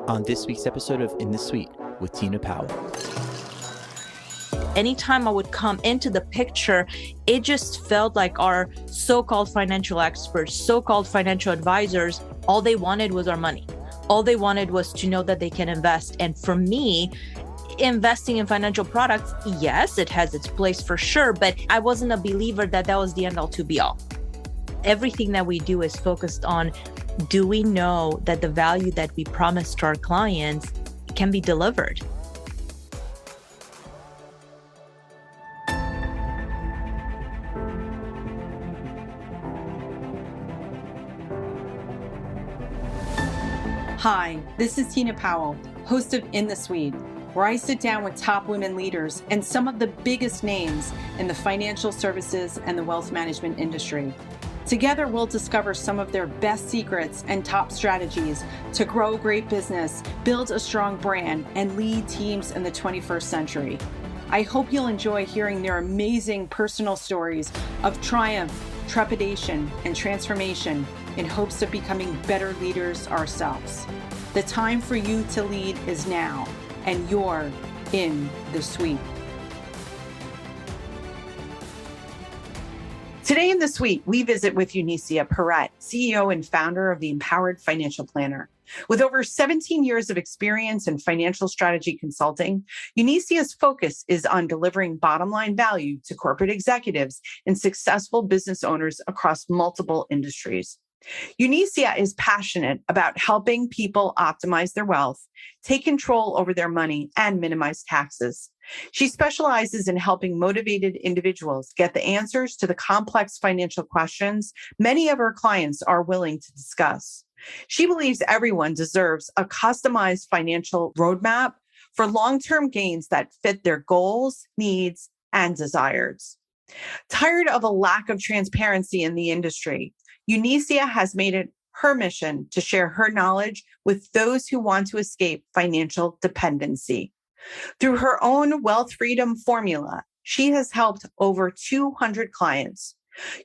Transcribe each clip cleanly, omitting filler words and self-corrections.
on this week's episode of In the Suite with Tina Powell. Anytime I would come into the picture, it just felt like our so-called financial experts, so-called financial advisors, all they wanted was our money. All they wanted was to know that they can invest. And for me, investing in financial products, yes, it has its place for sure, but I wasn't a believer that that was the end all to be all. Everything that we do is focused on, do we know that the value that we promise to our clients can be delivered? Hi, this is Tina Powell, host of In the Suite, where I sit down with top women leaders and some of the biggest names in the financial services and the wealth management industry. Together, we'll discover some of their best secrets and top strategies to grow great business, build a strong brand, and lead teams in the 21st century. I hope you'll enjoy hearing their amazing personal stories of triumph, trepidation, and transformation in hopes of becoming better leaders ourselves. The time for you to lead is now, and you're in the suite. Today in the suite, we visit with Eunicia Peret, CEO and founder of the Empowered Financial Planner. With over 17 years of experience in financial strategy consulting, Eunicia's focus is on delivering bottom-line value to corporate executives and successful business owners across multiple industries. Eunicia is passionate about helping people optimize their wealth, take control over their money, and minimize taxes. She specializes in helping motivated individuals get the answers to the complex financial questions many of her clients are willing to discuss. She believes everyone deserves a customized financial roadmap for long-term gains that fit their goals, needs, and desires. Tired of a lack of transparency in the industry, Eunicia has made it her mission to share her knowledge with those who want to escape financial dependency. Through her own wealth freedom formula, she has helped over 200 clients.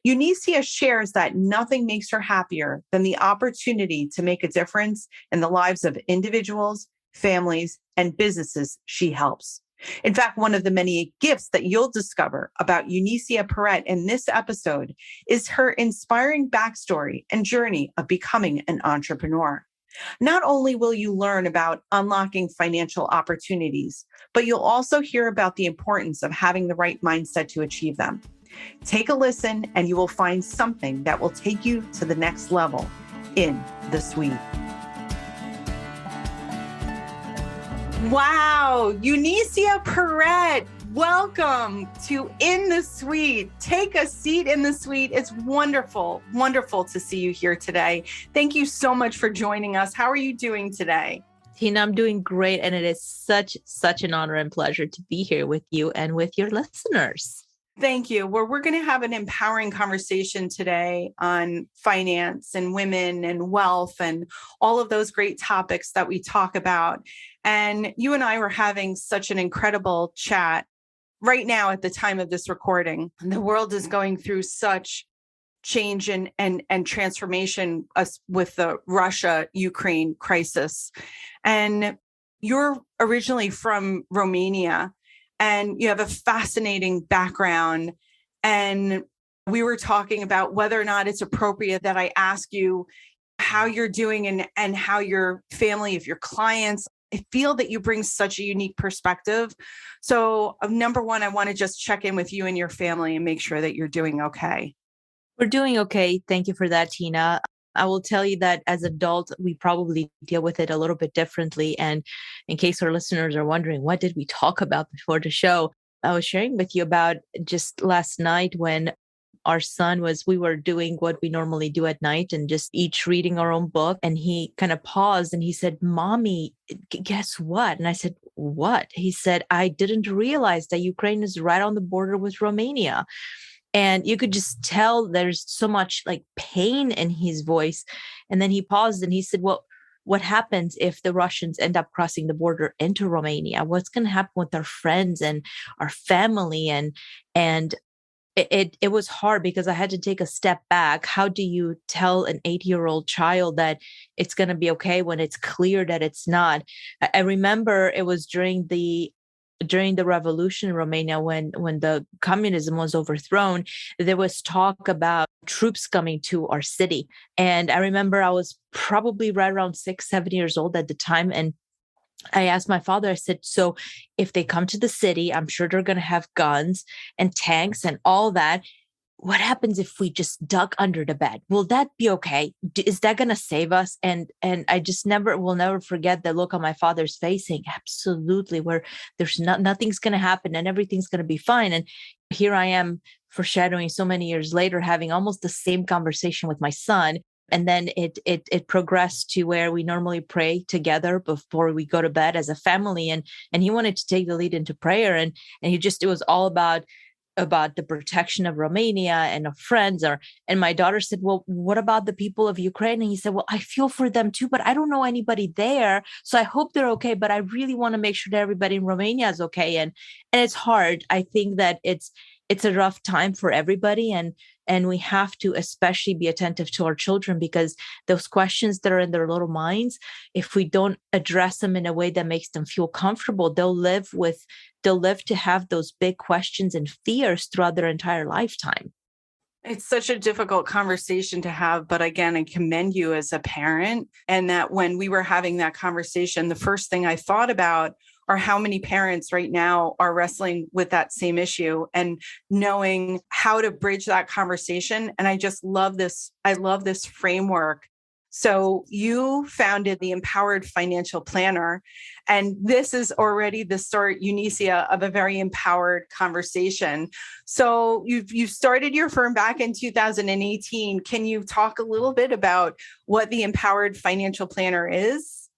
Eunicia shares that nothing makes her happier than the opportunity to make a difference in the lives of individuals, families, and businesses she helps. In fact, one of the many gifts that you'll discover about Eunicia Peret in this episode is her inspiring backstory and journey of becoming an entrepreneur. Not only will you learn about unlocking financial opportunities, but you'll also hear about the importance of having the right mindset to achieve them. Take a listen and you will find something that will take you to the next level in the suite. Wow, Eunicia Peret, welcome to In the Suite. Take a seat in the suite. It's wonderful, wonderful to see you here today. Thank you so much for joining us. How are you doing today? Tina, I'm doing great. And it is such an honor and pleasure to be here with you and with your listeners. Thank you. Well, we're going to have an empowering conversation today on finance and women and wealth and all of those great topics that we talk about. And you and I were having such an incredible chat right now at the time of this recording. The world is going through such change and transformation with the Russia-Ukraine crisis. And you're originally from Romania. And you have a fascinating background. And we were talking about whether or not it's appropriate that I ask you how you're doing and how your family, if your clients, I feel that you bring such a unique perspective. So number one, I want to just check in with you and your family and make sure that you're doing okay. We're doing okay. Thank you for that, Tina. I will tell you that as adults, we probably deal with it a little bit differently. And in case our listeners are wondering, what did we talk about before the show? I was sharing with you about just last night when our son we were doing what we normally do at night and just each reading our own book. And he kind of paused and he said, "Mommy, guess what?" And I said, "What?" He said, "I didn't realize that Ukraine is right on the border with Romania." And you could just tell there's so much like pain in his voice. And then he paused and he said, "Well, what happens if the Russians end up crossing the border into Romania? What's going to happen with our friends and our family?" And it was hard because I had to take a step back. How do you tell an 8-year-old child that it's going to be okay when it's clear that it's not? I remember it was during the revolution in Romania, when the communism was overthrown, there was talk about troops coming to our city. And I remember I was probably right around 6, 7 years old at the time. And I asked my father, I said, so if they come to the city, I'm sure they're going to have guns and tanks and all that. What happens if we just duck under the bed? Will that be okay? Is that going to save us? And I just will never forget the look on my father's face saying, absolutely, where there's nothing's going to happen and everything's going to be fine. And here I am foreshadowing so many years later, having almost the same conversation with my son. And then it progressed to where we normally pray together before we go to bed as a family. And he wanted to take the lead into prayer. And it was all about the protection of Romania and of friends. And my daughter said, well, what about the people of Ukraine? And he said, well, I feel for them too, but I don't know anybody there. So I hope they're okay, but I really want to make sure that everybody in Romania is okay. And it's hard. I think that it's a rough time for everybody. And we have to especially be attentive to our children, because those questions that are in their little minds, if we don't address them in a way that makes them feel comfortable, they'll live to have those big questions and fears throughout their entire lifetime. It's such a difficult conversation to have. But again, I commend you as a parent. And that when we were having that conversation, the first thing I thought about are how many parents right now are wrestling with that same issue and knowing how to bridge that conversation. And I just love this. I love this framework. So you founded the Empowered Financial Planner, and this is already the start, Eunicia, of a very empowered conversation. So you've started your firm back in 2018. Can you talk a little bit about what the Empowered Financial Planner is?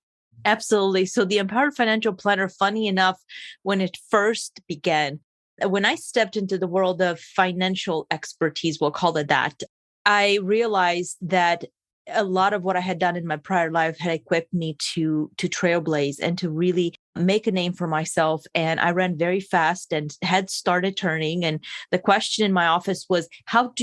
Absolutely. So the Empowered Financial Planner, funny enough, when it first began, when I stepped into the world of financial expertise, we'll call it that, I realized that a lot of what I had done in my prior life had equipped me to trailblaze and to really make a name for myself. And I ran very fast and heads started turning. And the question in my office was, how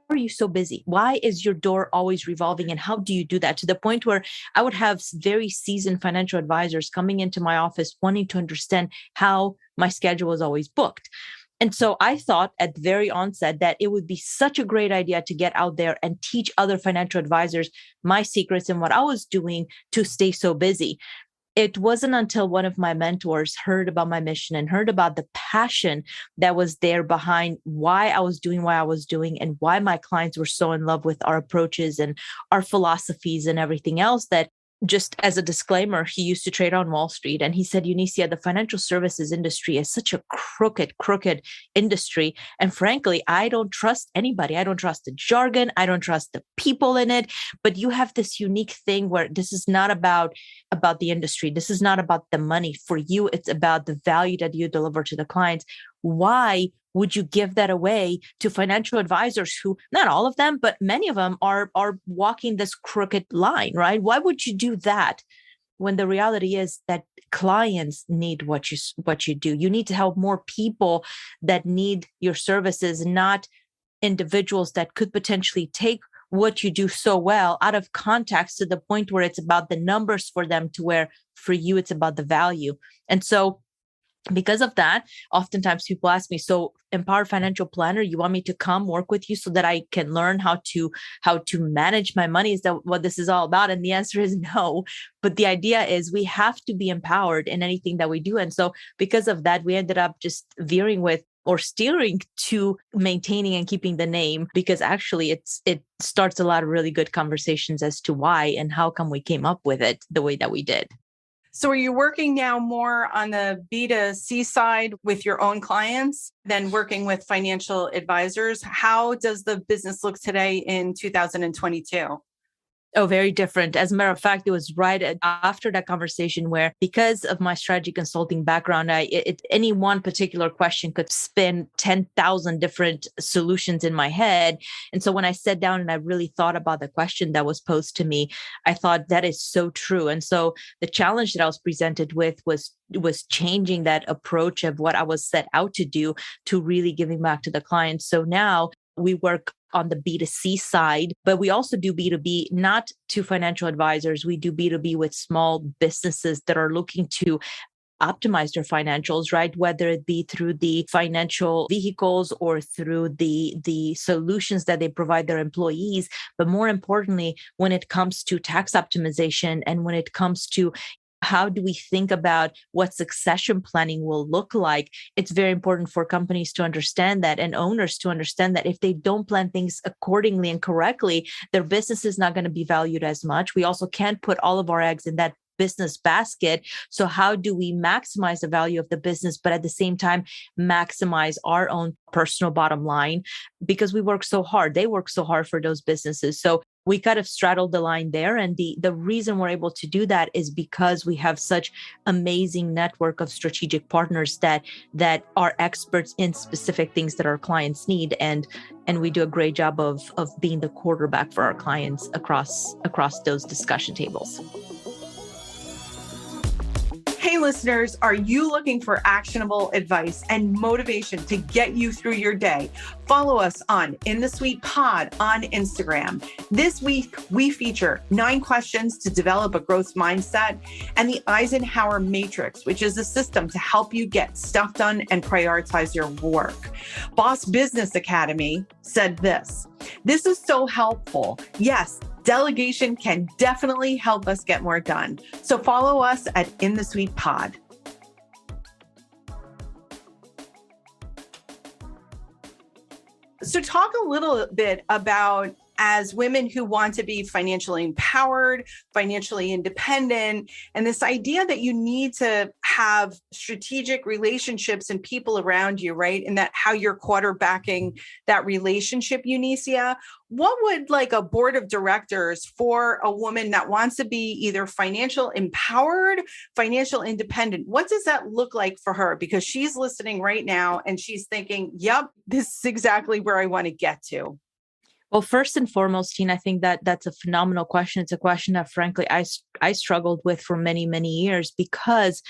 are you so busy? Why is your door always revolving? And how do you do that? To the point where I would have very seasoned financial advisors coming into my office wanting to understand how my schedule was always booked. And so I thought at the very onset that it would be such a great idea to get out there and teach other financial advisors my secrets and what I was doing to stay so busy. It wasn't until one of my mentors heard about my mission and heard about the passion that was there behind why I was doing what I was doing and why my clients were so in love with our approaches and our philosophies and everything else, that just as a disclaimer, he used to trade on Wall Street. And he said, Eunicia, the financial services industry is such a crooked industry. And frankly, I don't trust anybody. I don't trust the jargon. I don't trust the people in it. But you have this unique thing where this is not about the industry. This is not about the money. For you, it's about the value that you deliver to the clients. Why would you give that away to financial advisors who, not all of them, but many of them are walking this crooked line, right? Why would you do that when the reality is that clients need what you do? You need to help more people that need your services, not individuals that could potentially take what you do so well out of context to the point where it's about the numbers for them, to where for you, it's about the value. And so because of that, oftentimes people ask me, so Empowered Financial Planner, you want me to come work with you so that I can learn how to manage my money? Is that what this is all about? And the answer is no. But the idea is we have to be empowered in anything that we do. And so because of that, we ended up just veering with or steering to maintaining and keeping the name, because actually it starts a lot of really good conversations as to why and how come we came up with it the way that we did. So are you working now more on the B2C side with your own clients than working with financial advisors? How does the business look today in 2022? Oh, very different. As a matter of fact, it was after that conversation where, because of my strategy consulting background, any one particular question could spin 10,000 different solutions in my head. And so when I sat down and I really thought about the question that was posed to me, I thought that is so true. And so the challenge that I was presented with was changing that approach of what I was set out to do to really giving back to the client. So now we work on the B2C side, but we also do B2B, not to financial advisors. We do B2B with small businesses that are looking to optimize their financials, right? Whether it be through the financial vehicles or through the solutions that they provide their employees. But more importantly, when it comes to tax optimization and when it comes to how do we think about what succession planning will look like? It's very important for companies to understand that, and owners to understand that if they don't plan things accordingly and correctly, their business is not going to be valued as much. We also can't put all of our eggs in that business basket. So how do we maximize the value of the business, but at the same time, maximize our own personal bottom line? Because we work so hard. They work so hard for those businesses. So we kind of straddled the line there. And the reason we're able to do that is because we have such amazing network of strategic partners that are experts in specific things that our clients need. And we do a great job of being the quarterback for our clients across those discussion tables. Hey, listeners, are you looking for actionable advice and motivation to get you through your day? Follow us on In the Suite Pod on Instagram. This week, we feature 9 questions to develop a growth mindset and the Eisenhower Matrix, which is a system to help you get stuff done and prioritize your work. Boss Business Academy said this is so helpful. Yes, delegation can definitely help us get more done. So follow us at In the Suite Pod. So talk a little bit about, as women who want to be financially empowered, financially independent, and this idea that you need to have strategic relationships and people around you, right? And that how you're quarterbacking that relationship, Eunicia. What would like a board of directors for a woman that wants to be either financial empowered, financial independent, what does that look like for her? Because she's listening right now and she's thinking, yep, this is exactly where I want to get to. Well, first and foremost, Tina, I think that's a phenomenal question. It's a question that, frankly, I struggled with for many, many years, because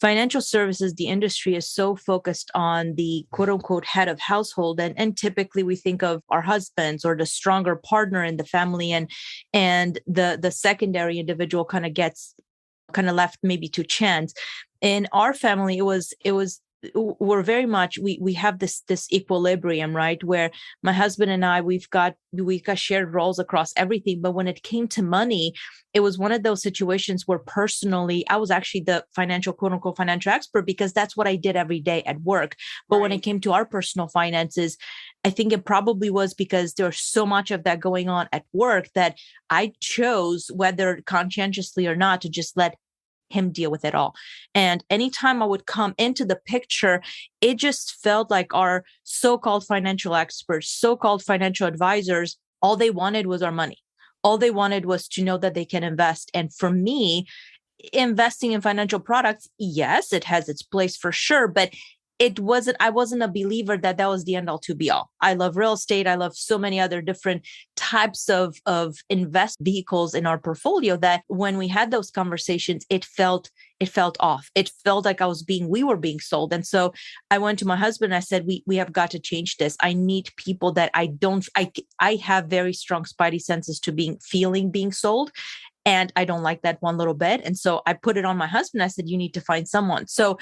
financial services, the industry, is so focused on the quote unquote head of household. And typically we think of our husbands or the stronger partner in the family, and the secondary individual kind of left maybe to chance. In our family, it was we're very much, we have this equilibrium, right? Where my husband and I, we've got shared roles across everything. But when it came to money, it was one of those situations where personally, I was actually the quote unquote financial expert, because that's what I did every day at work. But right. When it came to our personal finances, I think it probably was because there's so much of that going on at work that I chose, whether conscientiously or not, to just let him deal with it all. And anytime I would come into the picture, it just felt like our so-called financial experts, so-called financial advisors, all they wanted was our money. All they wanted was to know that they can invest. And for me, investing in financial products, yes, it has its place for sure, but I wasn't a believer that was the end all to be all. I love real estate. I love so many other different types of invest vehicles in our portfolio that when we had those conversations, it felt off. It felt like we were being sold. And so I went to my husband and I said, we have got to change this. I need people that I have very strong spidey senses to being sold. And I don't like that one little bit. And so I put it on my husband. I said, you need to find someone. So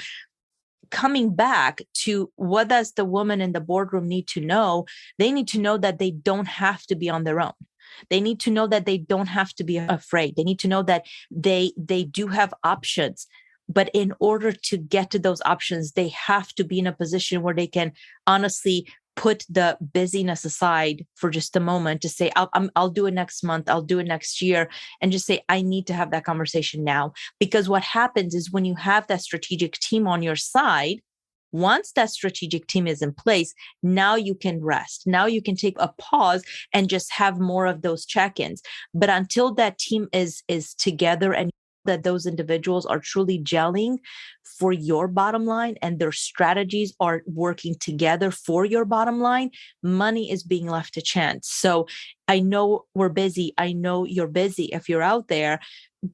coming back to what does the woman in the boardroom need to know? They need to know that they don't have to be on their own. They need to know that they don't have to be afraid. They need to know that they do have options. But in order to get to those options, they have to be in a position where they can honestly put the busyness aside for just a moment to say, I'll do it next month. I'll do it next year. And just say, I need to have that conversation now. Because what happens is when you have that strategic team on your side, Once that strategic team is in place, now you can rest. Now you can take a pause and just have more of those check-ins. But until that team is together and that those individuals are truly gelling for your bottom line and their strategies are working together for your bottom line, money is being left to chance. So I know we're busy. I know you're busy if you're out there,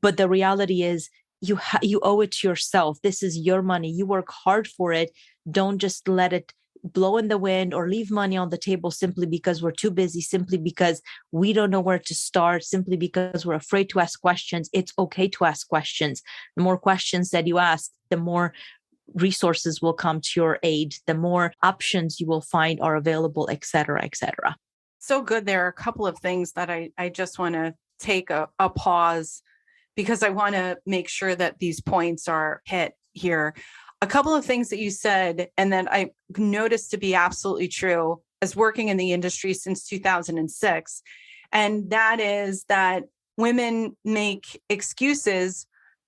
but the reality is you owe it to yourself. This is your money. You work hard for it. Don't just let it blow in the wind or leave money on the table simply because we're too busy, simply because we don't know where to start, simply because we're afraid to ask questions. It's okay to ask questions. The more questions that you ask, the more resources will come to your aid, the more options you will find are available, et cetera, et cetera. So good. There are a couple of things that I just want to take a pause because I want to make sure that these points are hit here. A couple of things that you said, and that I noticed to be absolutely true as working in the industry since 2006. And that is that women make excuses,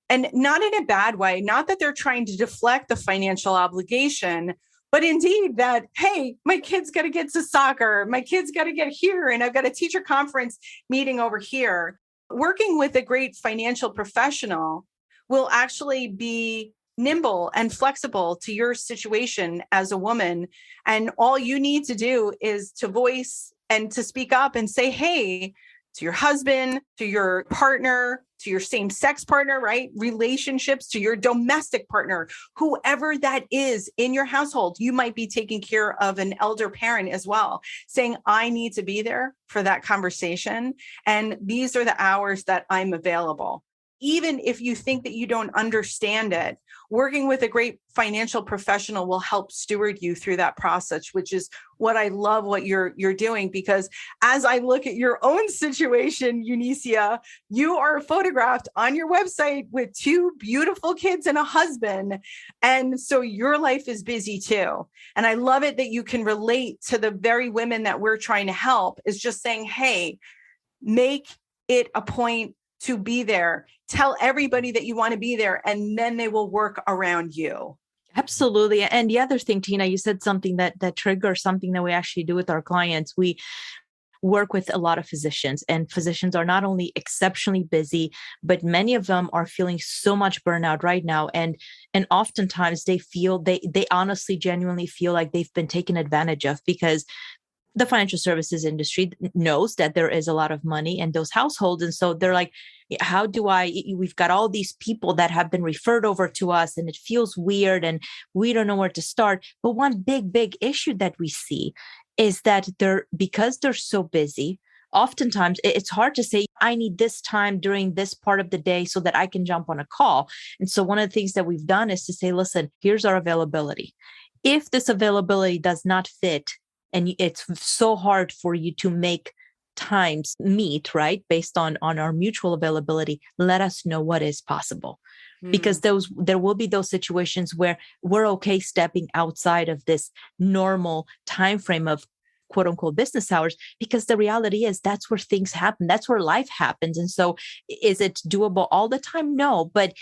and not in a bad way, not that they're trying to deflect the financial obligation, but indeed that, hey, my kid's got to get to soccer, my kid's got to get here, and I've got a teacher conference meeting over here. Working with a great financial professional will actually be nimble and flexible to your situation as a woman. And all you need to do is to voice and to speak up and say, hey, to your husband, to your partner, to your same-sex partner, right? Relationships, to your domestic partner, whoever that is in your household. You might be taking care of an elder parent as well, saying, I need to be there for that conversation. And these are the hours that I'm available. Even if you think that you don't understand it, working with a great financial professional will help steward you through that process, which is what I love what you're doing. Because as I look at your own situation, Eunicia, you are photographed on your website with 2 beautiful kids and a husband. And so your life is busy too. And I love it that you can relate to the very women that we're trying to help, is just saying, hey, make it a point to be there. Tell everybody that you want to be there, and then they will work around you. Absolutely. And the other thing, Tina, you said something that triggers something that we actually do with our clients. We work with a lot of physicians, and physicians are not only exceptionally busy, but many of them are feeling so much burnout right now. And oftentimes they feel, they honestly, genuinely feel like they've been taken advantage of, because the financial services industry knows that there is a lot of money in those households. And so they're like, how do we've got all these people that have been referred over to us, and it feels weird and we don't know where to start. But one big issue that we see is that because they're so busy, oftentimes it's hard to say, I need this time during this part of the day so that I can jump on a call. And so one of the things that we've done is to say, listen, here's our availability. If this availability does not fit, and it's so hard for you to make times meet, right, based on our mutual availability, let us know what is possible. Because there will be those situations where we're okay stepping outside of this normal time frame of quote unquote business hours, because the reality is that's where things happen. That's where life happens. And so is it doable all the time? No, but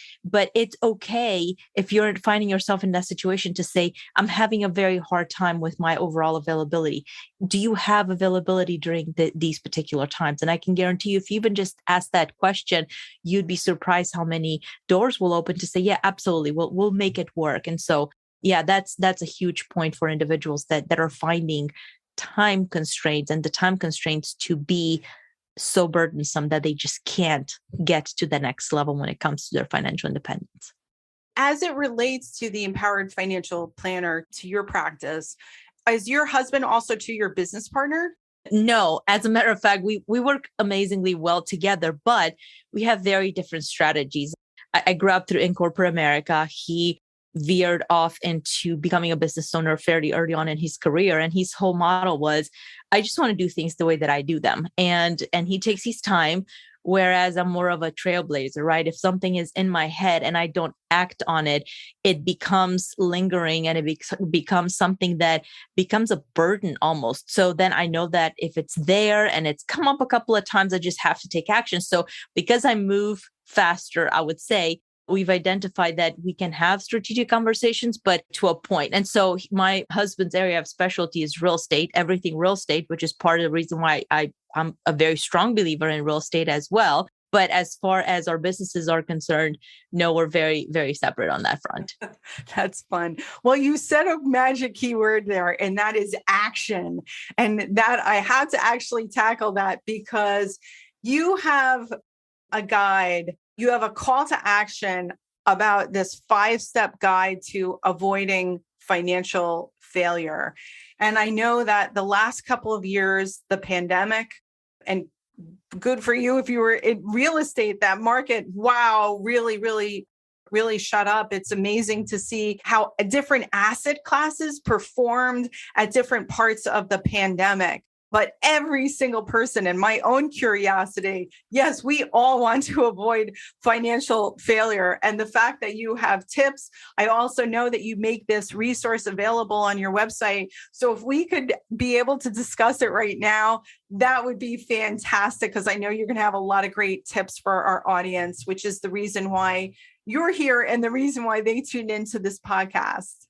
it's okay if you're finding yourself in that situation to say, I'm having a very hard time with my overall availability. Do you have availability during these particular times? And I can guarantee you, if you even just ask that question, you'd be surprised how many doors will open to say, yeah, absolutely. We'll make it work. And so, yeah, that's a huge point for individuals that are finding time constraints, and the time constraints to be so burdensome that they just can't get to the next level when it comes to their financial independence. As it relates to the empowered financial planner, to your practice, is your husband also to your business partner? No, as a matter of fact, we work amazingly well together, but we have very different strategies. I grew up through in corporate America. He veered off into becoming a business owner fairly early on in his career. And his whole model was, I just want to do things the way that I do them. And he takes his time, whereas I'm more of a trailblazer, right? If something is in my head and I don't act on it, it becomes lingering, and it becomes something that becomes a burden almost. So then I know that if it's there and it's come up a couple of times, I just have to take action. So because I move faster, I would say, we've identified that we can have strategic conversations, but to a point. And so my husband's area of specialty is real estate, everything real estate, which is part of the reason why I'm a very strong believer in real estate as well. But as far as our businesses are concerned, no, we're very, very separate on that front. That's fun. Well, you said a magic keyword there, and that is action. And that I had to actually tackle that because you have a guide, you have a call to action about this 5-step guide to avoiding financial failure. And I know that the last couple of years, the pandemic, and good for you if you were in real estate, that market, wow, really shut up. It's amazing to see how different asset classes performed at different parts of the pandemic. But every single person, and my own curiosity, yes, we all want to avoid financial failure. And the fact that you have tips, I also know that you make this resource available on your website. So if we could be able to discuss it right now, that would be fantastic, because I know you're going to have a lot of great tips for our audience, which is the reason why you're here and the reason why they tuned into this podcast.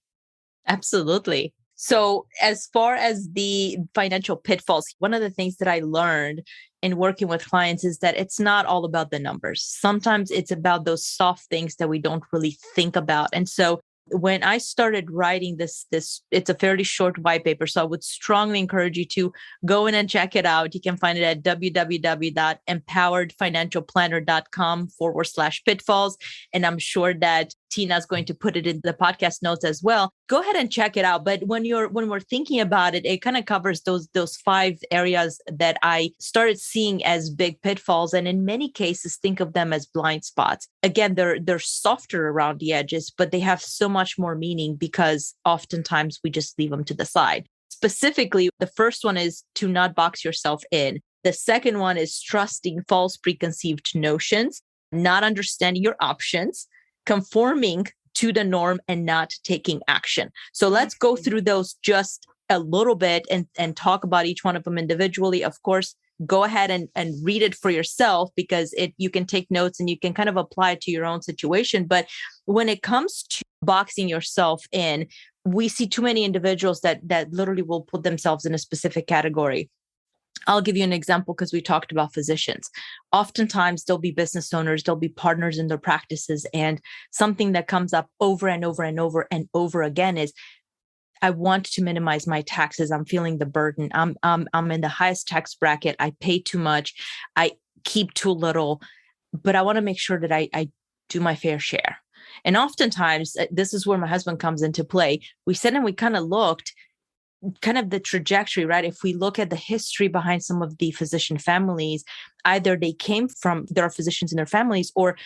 Absolutely. So as far as the financial pitfalls, one of the things that I learned in working with clients is that it's not all about the numbers. Sometimes it's about those soft things that we don't really think about. And so when I started writing this, it's a fairly short white paper. So I would strongly encourage you to go in and check it out. You can find it at www.empoweredfinancialplanner.com/pitfalls. And I'm sure that Tina is going to put it in the podcast notes as well. Go ahead and check it out. But when we're thinking about it, it kind of covers those 5 areas that I started seeing as big pitfalls. And in many cases, think of them as blind spots. Again, they're softer around the edges, but they have so much more meaning because oftentimes we just leave them to the side. Specifically, the first one is to not box yourself in. The second one is trusting false preconceived notions, not understanding your options, conforming to the norm, and not taking action. So let's go through those just a little bit and talk about each one of them individually. Of course, go ahead and read it for yourself, because you can take notes and you can kind of apply it to your own situation. But when it comes to boxing yourself in, we see too many individuals that literally will put themselves in a specific category. I'll give you an example because we talked about physicians. Oftentimes, there'll be business owners, there'll be partners in their practices. And something that comes up over and over and over and over again is, I want to minimize my taxes. I'm feeling the burden. I'm in the highest tax bracket. I pay too much. I keep too little, but I want to make sure that I do my fair share. And oftentimes, this is where my husband comes into play. We sat and we kind of looked kind of the trajectory, right? If we look at the history behind some of the physician families, either they came from, there are physicians in their families, or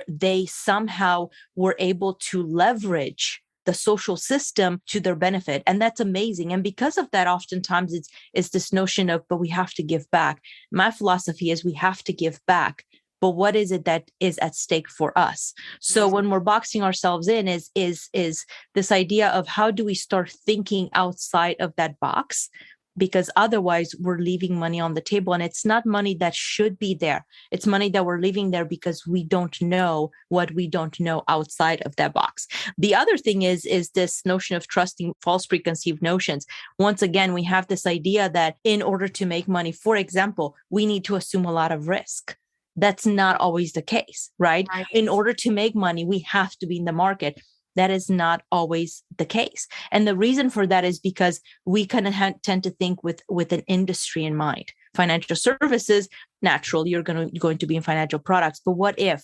they somehow were able to leverage the social system to their benefit. And that's amazing. And because of that, oftentimes it's this notion of, but we have to give back. My philosophy is we have to give back. But what is it that is at stake for us? So when we're boxing ourselves in is this idea of how do we start thinking outside of that box? Because otherwise we're leaving money on the table, and it's not money that should be there. It's money that we're leaving there because we don't know what we don't know outside of that box. The other thing is this notion of trusting false preconceived notions. Once again, we have this idea that in order to make money, for example, we need to assume a lot of risk. That's not always the case, right? In order to make money, we have to be in the market. That is not always the case. And the reason for that is because we kind of tend to think with an industry in mind. Financial services, naturally, you're going to be in financial products. But what if,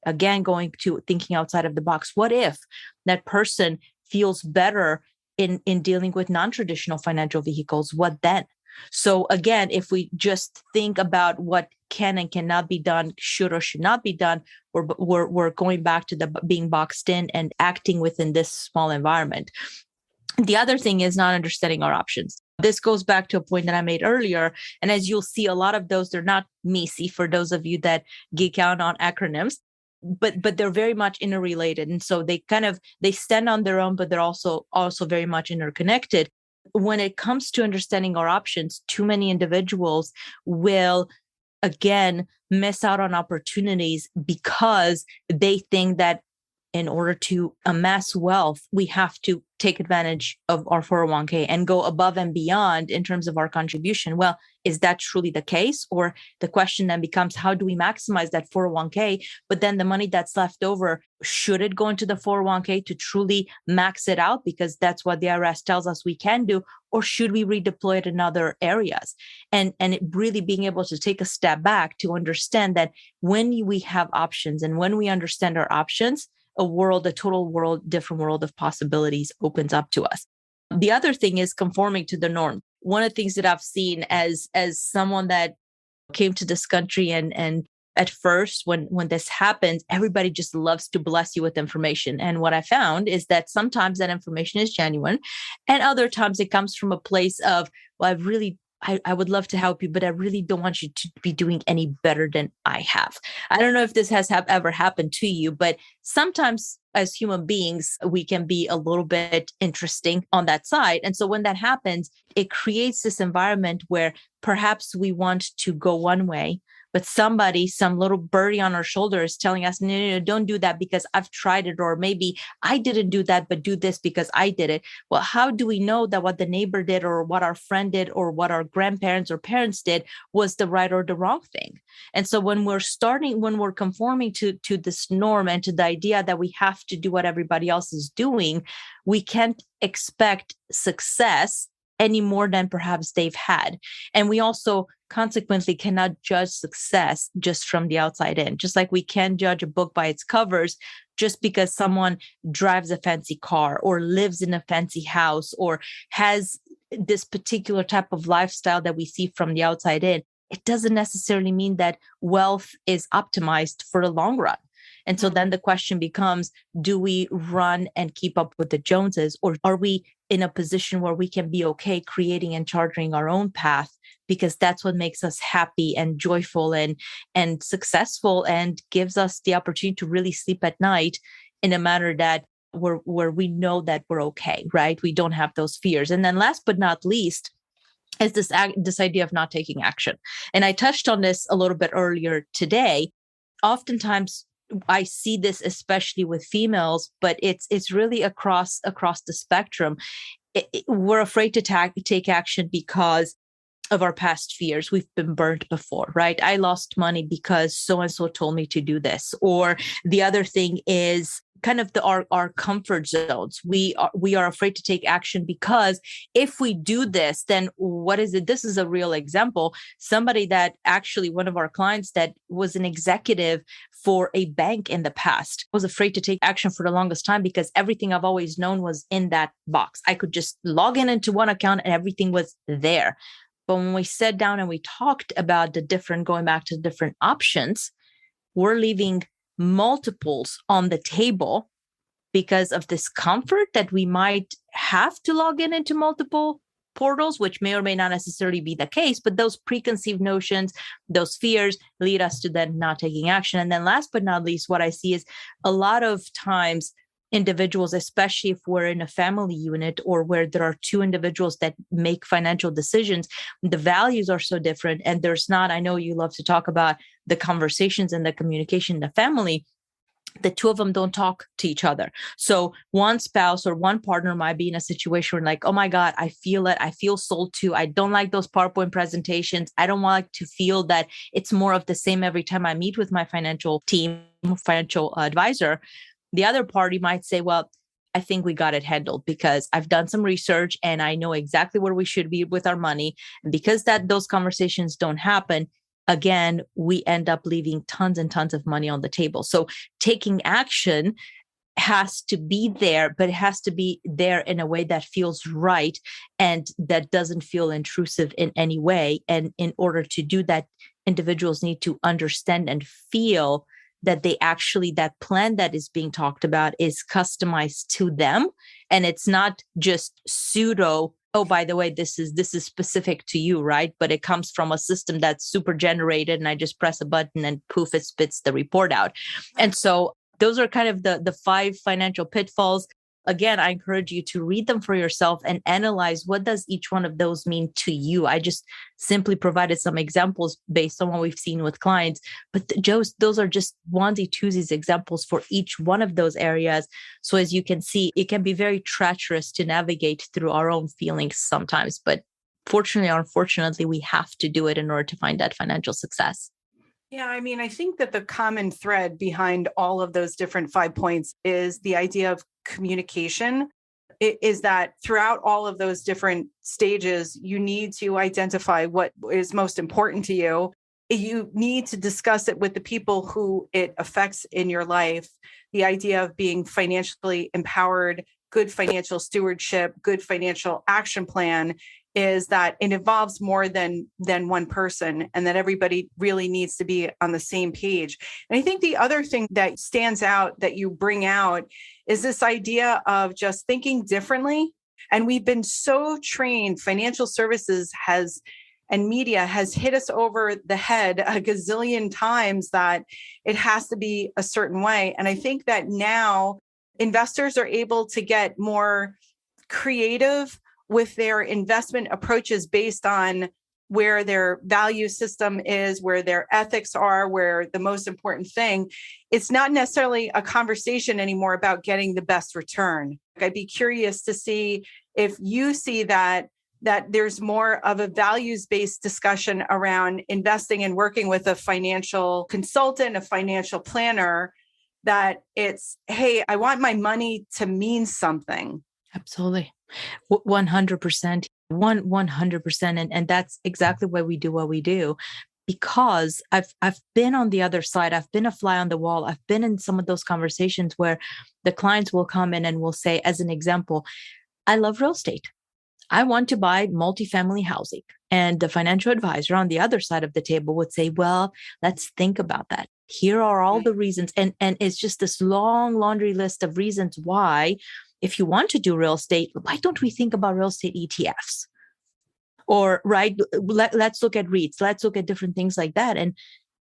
again, going to thinking outside of the box, what if that person feels better in dealing with non-traditional financial vehicles? What then? So again, if we just think about what can and cannot be done, should or should not be done, we're going back to the being boxed in and acting within this small environment. The other thing is not understanding our options. This goes back to a point that I made earlier. And as you'll see, a lot of those, they're not MECE for those of you that geek out on acronyms, but they're very much interrelated. And so they stand on their own, but they're also very much interconnected. When it comes to understanding our options, too many individuals will again, miss out on opportunities because they think that in order to amass wealth, we have to take advantage of our 401k and go above and beyond in terms of our contribution. Well, is that truly the case? Or the question then becomes, how do we maximize that 401k? But then the money that's left over, should it go into the 401k to truly max it out? Because that's what the IRS tells us we can do. Or should we redeploy it in other areas? And it really being able to take a step back to understand that when we have options and when we understand our options, a total world, different world of possibilities opens up to us. The other thing is conforming to the norm. One of the things that I've seen as someone that came to this country and at first when this happens, everybody just loves to bless you with information. And what I found is that sometimes that information is genuine and other times it comes from a place of, well, I would love to help you, but I really don't want you to be doing any better than I have. I don't know if this has ever happened to you, but sometimes as human beings, we can be a little bit interesting on that side. And so when that happens, it creates this environment where perhaps we want to go one way, but some little birdie on our shoulder is telling us, no, don't do that because I've tried it. Or maybe I didn't do that, but do this because I did it. Well, how do we know that what the neighbor did or what our friend did or what our grandparents or parents did was the right or the wrong thing? And so when we're conforming to this norm and to the idea that we have to do what everybody else is doing, we can't expect success any more than perhaps they've had. And we also consequently cannot judge success just from the outside in. Just like we can't judge a book by its covers just because someone drives a fancy car or lives in a fancy house or has this particular type of lifestyle that we see from the outside in. It doesn't necessarily mean that wealth is optimized for the long run. And so then the question becomes, do we run and keep up with the Joneses, or are we in a position where we can be okay creating and charting our own path? Because that's what makes us happy and joyful and successful and gives us the opportunity to really sleep at night in a manner that where we know that we're okay, right? We don't have those fears. And then last but not least, is this idea of not taking action. And I touched on this a little bit earlier today. Oftentimes, I see this especially with females, but it's really across the spectrum. We're afraid to take action because of our past fears. We've been burnt before, right? I lost money because so-and-so told me to do this. Or the other thing is kind of our comfort zones. We are afraid to take action because if we do this, then what is it? This is a real example. Somebody that actually, one of our clients that was an executive for a bank in the past, was afraid to take action for the longest time because everything I've always known was in that box. I could just log into one account and everything was there. But when we sat down and we talked about going back to different options, we're leaving multiples on the table because of this comfort that we might have to log into multiple portals, which may or may not necessarily be the case, but those preconceived notions, those fears lead us to then not taking action. And then last but not least, what I see is a lot of times individuals, especially if we're in a family unit or where there are two individuals that make financial decisions, the values are so different. And I know you love to talk about the conversations and the communication in the family. The two of them don't talk to each other. So one spouse or one partner might be in a situation where like, oh my God, I feel it. I feel sold to. I don't like those PowerPoint presentations. I don't want to feel that it's more of the same every time I meet with my financial team, financial advisor. The other party might say, well, I think we got it handled because I've done some research and I know exactly where we should be with our money. And because those conversations don't happen, again, we end up leaving tons and tons of money on the table. So taking action has to be there, but it has to be there in a way that feels right and that doesn't feel intrusive in any way. And in order to do that, individuals need to understand and feel that that plan that is being talked about is customized to them. And it's not just pseudo, oh, by the way, this is specific to you, right? But it comes from a system that's super generated and I just press a button and poof, it spits the report out. And so those are kind of the 5 financial pitfalls. again, I encourage you to read them for yourself and analyze what does each one of those mean to you. I just simply provided some examples based on what we've seen with clients, but those are just onesie twosies examples for each one of those areas. So as you can see, it can be very treacherous to navigate through our own feelings sometimes, but fortunately or unfortunately, we have to do it in order to find that financial success. Yeah, I mean, I think that the common thread behind all of those different 5 points is the idea of communication. It is that throughout all of those different stages, you need to identify what is most important to you. You need to discuss it with the people who it affects in your life. The idea of being financially empowered, good financial stewardship, good financial action plan is that it involves more than one person, and that everybody really needs to be on the same page. And I think the other thing that stands out that you bring out is this idea of just thinking differently. And we've been so trained, financial services and media has hit us over the head a gazillion times that it has to be a certain way. And I think that now investors are able to get more creative with their investment approaches based on where their value system is, where their ethics are, where the most important thing. It's not necessarily a conversation anymore about getting the best return. I'd be curious to see if you see that there's more of a values-based discussion around investing and working with a financial consultant, a financial planner, that it's, hey, I want my money to mean something. Absolutely. 100%, 100%. And that's exactly why we do what we do, because I've been on the other side. I've been a fly on the wall. I've been in some of those conversations where the clients will come in and will say, as an example, I love real estate. I want to buy multifamily housing. And the financial advisor on the other side of the table would say, well, let's think about that. Here are all the reasons. And it's just this long laundry list of reasons why, if you want to do real estate, why don't we think about real estate ETFs? Or, right, let's look at REITs. Let's look at different things like that. And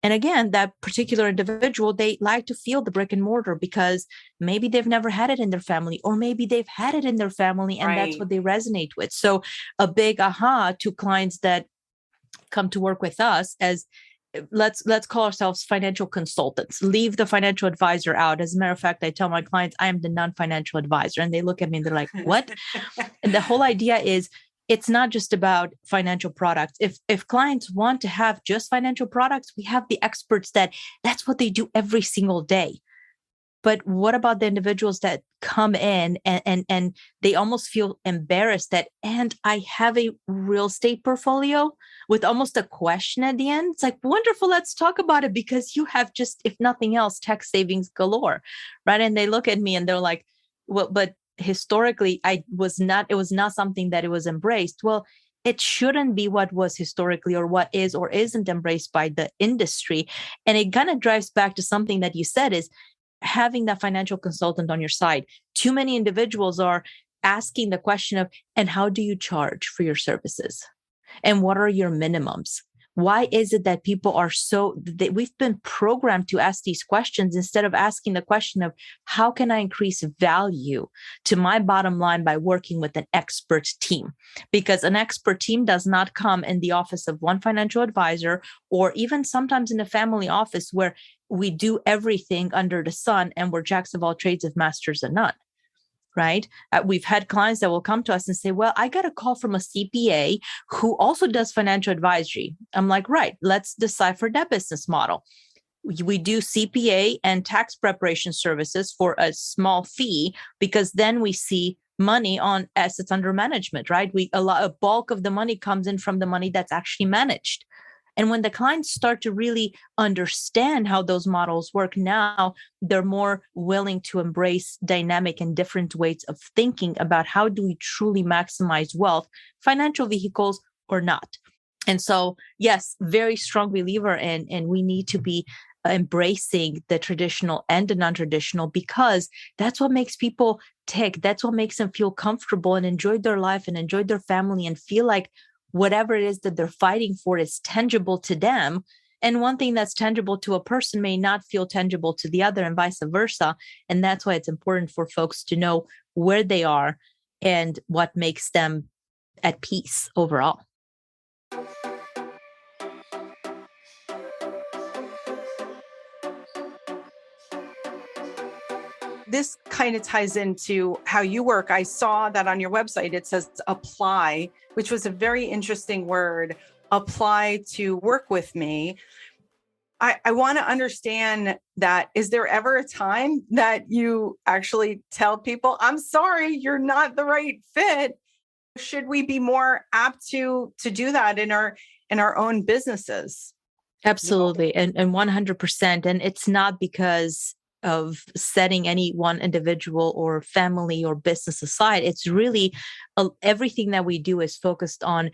again, that particular individual, they like to feel the brick and mortar because maybe they've never had it in their family, or maybe they've had it in their family and that's what they resonate with. So a big aha to clients that come to work with us as let's call ourselves financial consultants. Leave the financial advisor out. As a matter of fact, I tell my clients, I am the non-financial advisor. And they look at me and they're like, what? And the whole idea is, it's not just about financial products. If clients want to have just financial products, we have the experts that's what they do every single day. But what about the individuals that come in and they almost feel embarrassed and I have a real estate portfolio, with almost a question at the end? It's like, wonderful, let's talk about it, because you have just, if nothing else, tax savings galore, right? And they look at me and they're like, well, but historically, it was not something that it was embraced. Well, it shouldn't be what was historically or what is or isn't embraced by the industry. And it kind of drives back to something that you said, is having that financial consultant on your side. Too many individuals are asking the question of, and how do you charge for your services? And what are your minimums? Why is it that people are we've been programmed to ask these questions instead of asking the question of, how can I increase value to my bottom line by working with an expert team? Because an expert team does not come in the office of one financial advisor, or even sometimes in a family office where we do everything under the sun and we're jacks of all trades of masters of none. Right? We've had clients that will come to us and say, well, I got a call from a CPA who also does financial advisory. I'm like, right, let's decipher that business model. We do CPA and tax preparation services for a small fee, because then we see money on assets under management, right? A bulk of the money comes in from the money that's actually managed. And when the clients start to really understand how those models work, now they're more willing to embrace dynamic and different ways of thinking about how do we truly maximize wealth, financial vehicles or not. And so, yes, very strong believer in, and we need to be embracing the traditional and the non-traditional, because that's what makes people tick. That's what makes them feel comfortable and enjoy their life and enjoy their family and feel like whatever it is that they're fighting for is tangible to them. And one thing that's tangible to a person may not feel tangible to the other and vice versa. And that's why it's important for folks to know where they are and what makes them at peace overall. This kind of ties into how you work. I saw that on your website, it says apply, which was a very interesting word, apply to work with me. I want to understand that. Is there ever a time that you actually tell people, I'm sorry, you're not the right fit? Should we be more apt to do that in our own businesses? Absolutely. And 100%. And it's not because of setting any one individual or family or business aside. It's really everything that we do is focused on,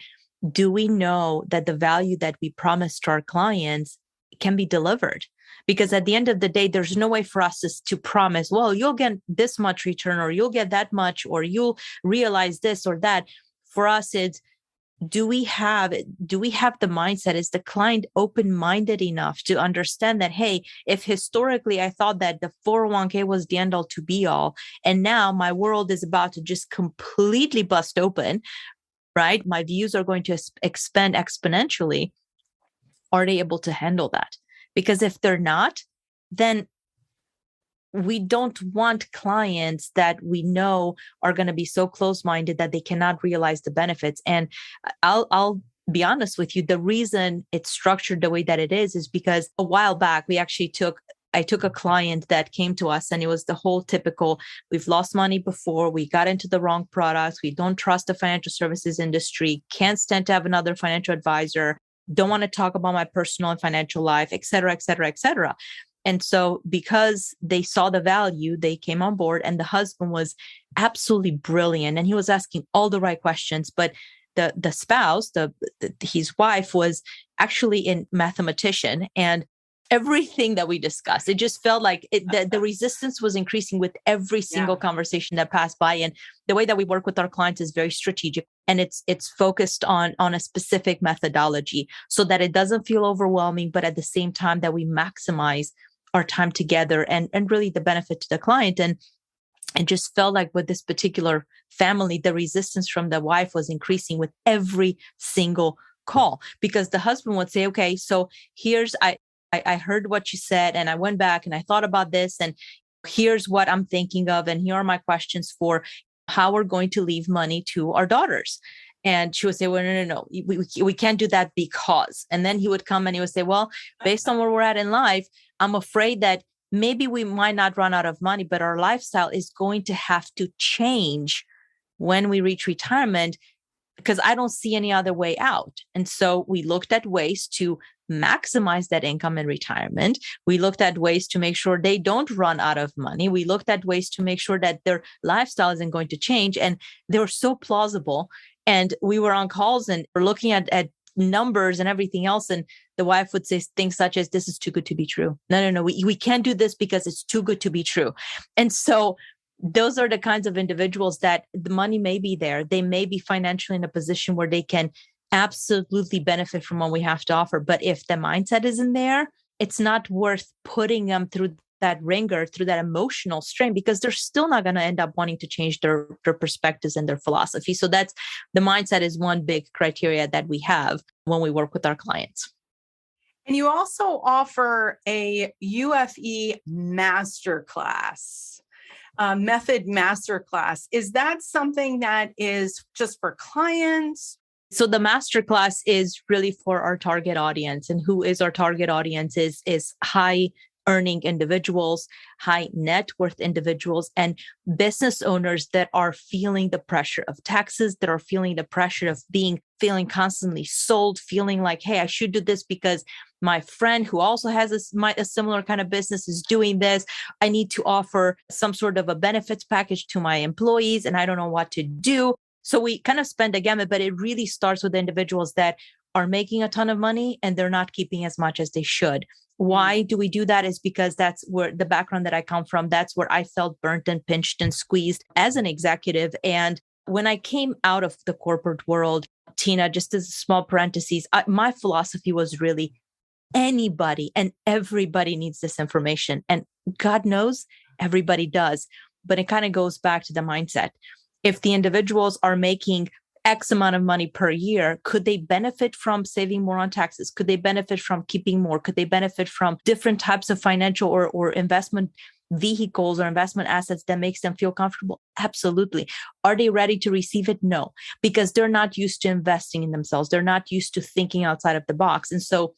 do we know that the value that we promise to our clients can be delivered? Because at the end of the day, there's no way for us to promise, well, you'll get this much return, or you'll get that much, or you'll realize this or that. For us, it's, do we have the mindset? Is the client open-minded enough to understand that, hey, if historically I thought that the 401k was the end all to be all, and now my world is about to just completely bust open, right? My views are going to expand exponentially. Are they able to handle that? Because if they're not, then we don't want clients that we know are going to be so close-minded that they cannot realize the benefits. And I'll be honest with you, the reason it's structured the way that it is because a while back, I took a client that came to us, and it was the whole typical, we've lost money before, we got into the wrong products, we don't trust the financial services industry, can't stand to have another financial advisor, don't want to talk about my personal and financial life, et cetera, et cetera, et cetera. And so because they saw the value, they came on board, and the husband was absolutely brilliant. And he was asking all the right questions, but the spouse, his wife, was actually a mathematician. And everything that we discussed, it just felt like the resistance was increasing with every single conversation that passed by. And the way that we work with our clients is very strategic, and it's focused on a specific methodology so that it doesn't feel overwhelming, but at the same time that we maximize our time together and really the benefit to the client. And it just felt like with this particular family, the resistance from the wife was increasing with every single call, because the husband would say, okay, so I heard what you said, and I went back and I thought about this, and here's what I'm thinking of, and here are my questions for how we're going to leave money to our daughters. And she would say, well, no, we can't do that because, and then he would come and he would say, well, based on where we're at in life, I'm afraid that maybe we might not run out of money, but our lifestyle is going to have to change when we reach retirement, because I don't see any other way out. And so we looked at ways to maximize that income in retirement. We looked at ways to make sure they don't run out of money. We looked at ways to make sure that their lifestyle isn't going to change. And they were so plausible. And we were on calls and we're looking at numbers and everything else. And the wife would say things such as, this is too good to be true. No, we can't do this because it's too good to be true. And so those are the kinds of individuals that the money may be there. They may be financially in a position where they can absolutely benefit from what we have to offer. But if the mindset isn't there, it's not worth putting them through that ringer, through that emotional strain, because they're still not going to end up wanting to change their perspectives and their philosophy. So that's the mindset is one big criteria that we have when we work with our clients. And you also offer a UFE masterclass. Method masterclass. Is that something that is just for clients? So the masterclass is really for our target audience. And who is our target audience is high earning individuals, high net worth individuals, and business owners that are feeling the pressure of taxes, that are feeling the pressure of feeling constantly sold, feeling like, hey, I should do this because my friend who also has a similar kind of business is doing this. I need to offer some sort of a benefits package to my employees, and I don't know what to do. So we kind of spend the gamut, but it really starts with individuals that are making a ton of money and they're not keeping as much as they should. Why do we do that? Is because that's where the background that I come from. That's where I felt burnt and pinched and squeezed as an executive. And when I came out of the corporate world, Tina, just as a small parenthesis, my philosophy was really Anybody and everybody needs this information. And God knows everybody does. But it kind of goes back to the mindset. If the individuals are making X amount of money per year, could they benefit from saving more on taxes? Could they benefit from keeping more? Could they benefit from different types of financial or investment vehicles or investment assets that makes them feel comfortable? Absolutely. Are they ready to receive it? No, because they're not used to investing in themselves. They're not used to thinking outside of the box. And so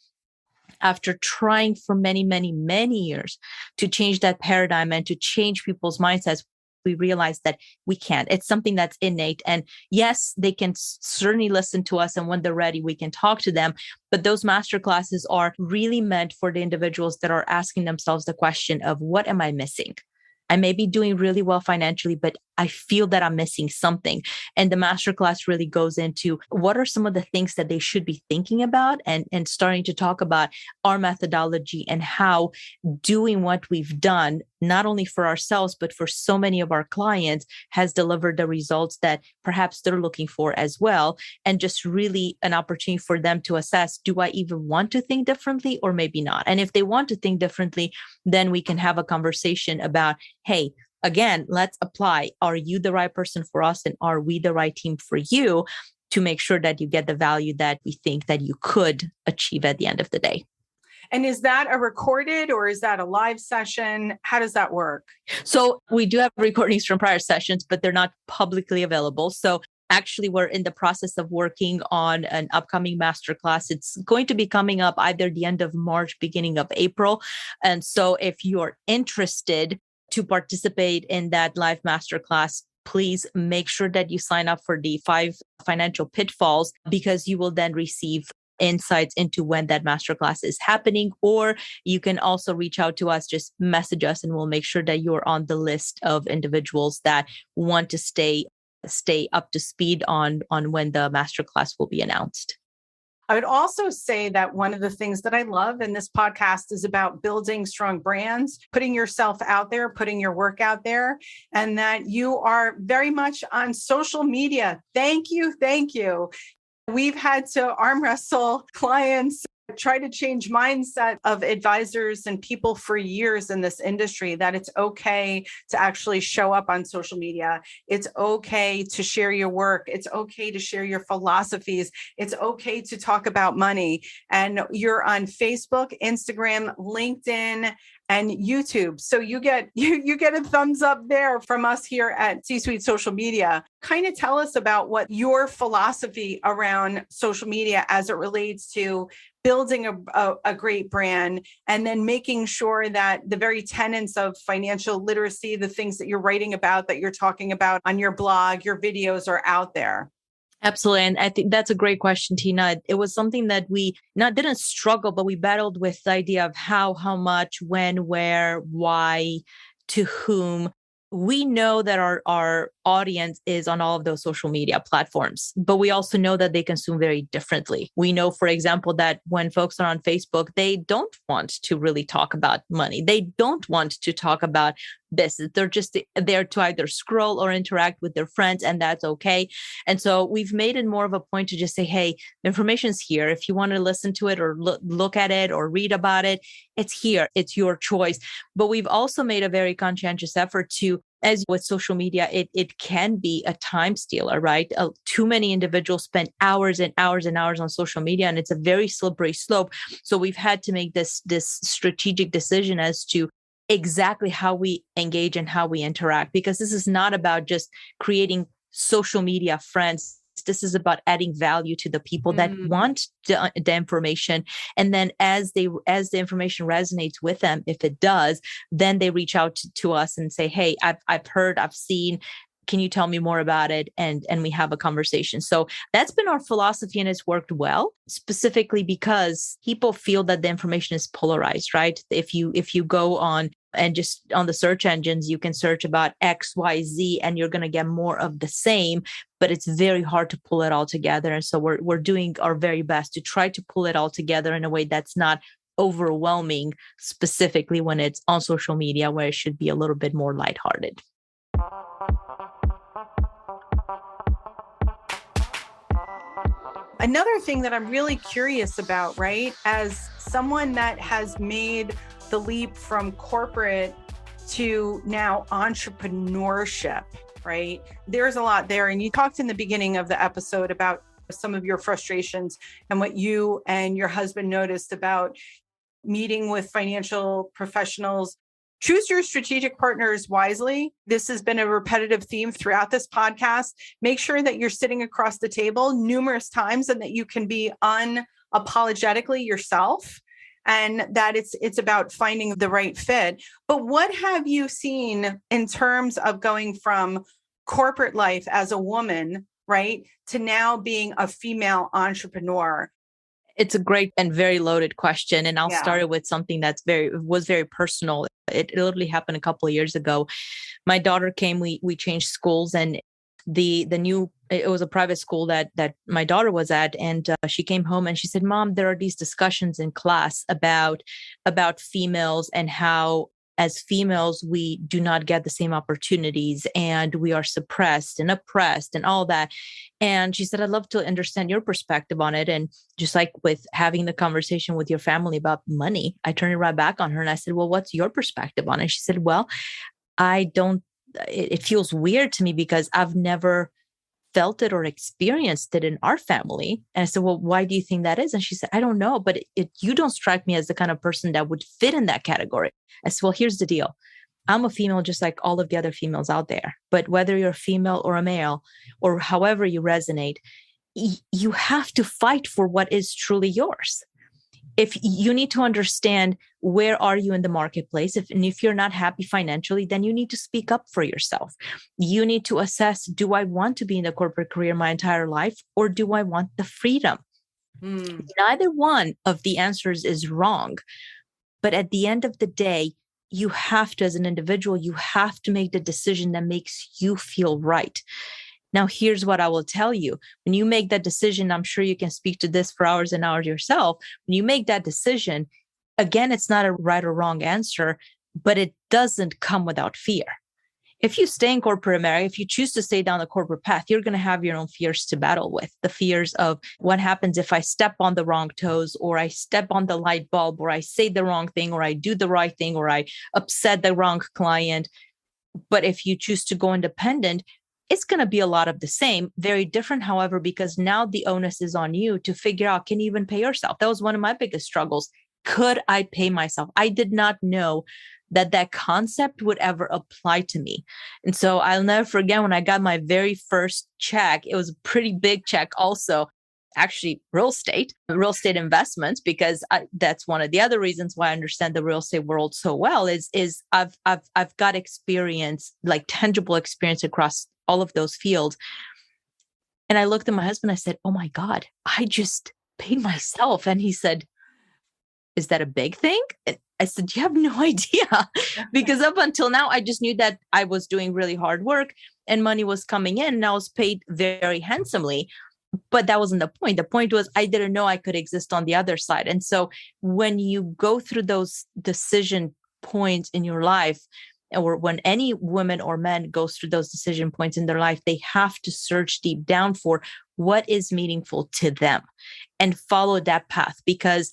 after trying for many, many, many years to change that paradigm and to change people's mindsets, we realize that we can't. It's something that's innate. And yes, they can certainly listen to us. And when they're ready, we can talk to them. But those master classes are really meant for the individuals that are asking themselves the question of, what am I missing? I may be doing really well financially, but I feel that I'm missing something. And the masterclass really goes into what are some of the things that they should be thinking about and starting to talk about our methodology and how doing what we've done, not only for ourselves, but for so many of our clients, has delivered the results that perhaps they're looking for as well. And just really an opportunity for them to assess, do I even want to think differently or maybe not? And if they want to think differently, then we can have a conversation about, hey, again, let's apply. Are you the right person for us? And are we the right team for you to make sure that you get the value that we think that you could achieve at the end of the day? And is that a recorded or is that a live session? How does that work? So we do have recordings from prior sessions, but they're not publicly available. So actually, we're in the process of working on an upcoming masterclass. It's going to be coming up either the end of March, beginning of April. And so if you're interested to participate in that live masterclass, please make sure that you sign up for the 5 financial pitfalls, because you will then receive insights into when that masterclass is happening. Or you can also reach out to us, just message us, and we'll make sure that you're on the list of individuals that want to stay up to speed on when the masterclass will be announced. I would also say that one of the things that I love in this podcast is about building strong brands, putting yourself out there, putting your work out there, and that you are very much on social media. Thank you. Thank you. We've had to arm wrestle clients, try to change mindset of advisors and people for years in this industry, that it's okay to actually show up on social media. It's okay to share your work. It's okay to share your philosophies. It's okay to talk about money. And you're on Facebook, Instagram, LinkedIn, and YouTube. So you get a thumbs up there from us here at C-Suite Social Media. Kind of tell us about what your philosophy around social media as it relates to building a great brand, and then making sure that the very tenets of financial literacy, the things that you're writing about, that you're talking about on your blog, your videos, are out there. Absolutely. And I think that's a great question, Tina. It was something that we didn't struggle, but we battled with the idea of how much, when, where, why, to whom. We know that our audience is on all of those social media platforms, but we also know that they consume very differently. We know, for example, that when folks are on Facebook, they don't want to really talk about money. They don't want to talk about business. They're just there to either scroll or interact with their friends, and that's okay. And so we've made it more of a point to just say, hey, the information's here. If you want to listen to it or look at it or read about it, it's here. It's your choice. But we've also made a very conscientious effort to, as with social media, it can be a time stealer, right? Too many individuals spend hours and hours and hours on social media, and it's a very slippery slope. So we've had to make this strategic decision as to exactly how we engage and how we interact, because this is not about just creating social media friends. This is about adding value to the people that want the information. And then as the information resonates with them, if it does, then they reach out to us and say, hey, I've heard, I've seen, can you tell me more about it? And we have a conversation. So that's been our philosophy, and it's worked well, specifically because people feel that the information is polarized, right? If you go on and just on the search engines, you can search about X, Y, Z, and you're going to get more of the same, but it's very hard to pull it all together. And so we're doing our very best to try to pull it all together in a way that's not overwhelming, specifically when it's on social media, where it should be a little bit more lighthearted. Another thing that I'm really curious about, right, as someone that has made the leap from corporate to now entrepreneurship, right? There's a lot there. And you talked in the beginning of the episode about some of your frustrations and what you and your husband noticed about meeting with financial professionals. Choose your strategic partners wisely. This has been a repetitive theme throughout this podcast. Make sure that you're sitting across the table numerous times and that you can be unapologetically yourself, and that it's about finding the right fit. But what have you seen in terms of going from corporate life as a woman, right, to now being a female entrepreneur? It's a great and very loaded question. And I'll start it with something was very personal. It literally happened a couple of years ago. My daughter came, we changed schools, and it was a private school that my daughter was at. And she came home and she said, "Mom, there are these discussions in class about females and how as females, we do not get the same opportunities and we are suppressed and oppressed and all that." And she said, "I'd love to understand your perspective on it." And just like with having the conversation with your family about money, I turned it right back on her and I said, "Well, what's your perspective on it?" She said, "Well, it feels weird to me because I've never felt it or experienced it in our family." And I said, "Well, why do you think that is?" And she said, "I don't know, but you don't strike me as the kind of person that would fit in that category." I said, "Well, here's the deal. I'm a female just like all of the other females out there. But whether you're a female or a male or however you resonate, you have to fight for what is truly yours. If you need to understand where are you in the marketplace, if you're not happy financially, then you need to speak up for yourself. You need to assess, do I want to be in the corporate career my entire life, or do I want the freedom?" Neither one of the answers is wrong. But at the end of the day, you have to, as an individual, you have to make the decision that makes you feel right. Now, here's what I will tell you. When you make that decision, I'm sure you can speak to this for hours and hours yourself. When you make that decision, again, it's not a right or wrong answer, but it doesn't come without fear. If you stay in corporate America, if you choose to stay down the corporate path, you're going to have your own fears to battle with. The fears of what happens if I step on the wrong toes, or I step on the light bulb, or I say the wrong thing, or I do the right thing, or I upset the wrong client. But if you choose to go independent, it's going to be a lot of the same, very different, however, because now the onus is on you to figure out, can you even pay yourself? That was one of my biggest struggles. Could I pay myself? I did not know that concept would ever apply to me. And so I'll never forget when I got my very first check. It was a pretty big check also. Actually, real estate investments, because that's one of the other reasons why I understand the real estate world so well is I've got experience, like tangible experience across all of those fields. And I looked at my husband, I said, "Oh my God, I just paid myself." And he said, "Is that a big thing?" And I said, "You have no idea." Because up until now, I just knew that I was doing really hard work and money was coming in and I was paid very handsomely. But that wasn't the point. The point was I didn't know I could exist on the other side. And so when you go through those decision points in your life, or when any woman or man goes through those decision points in their life, they have to search deep down for what is meaningful to them and follow that path. Because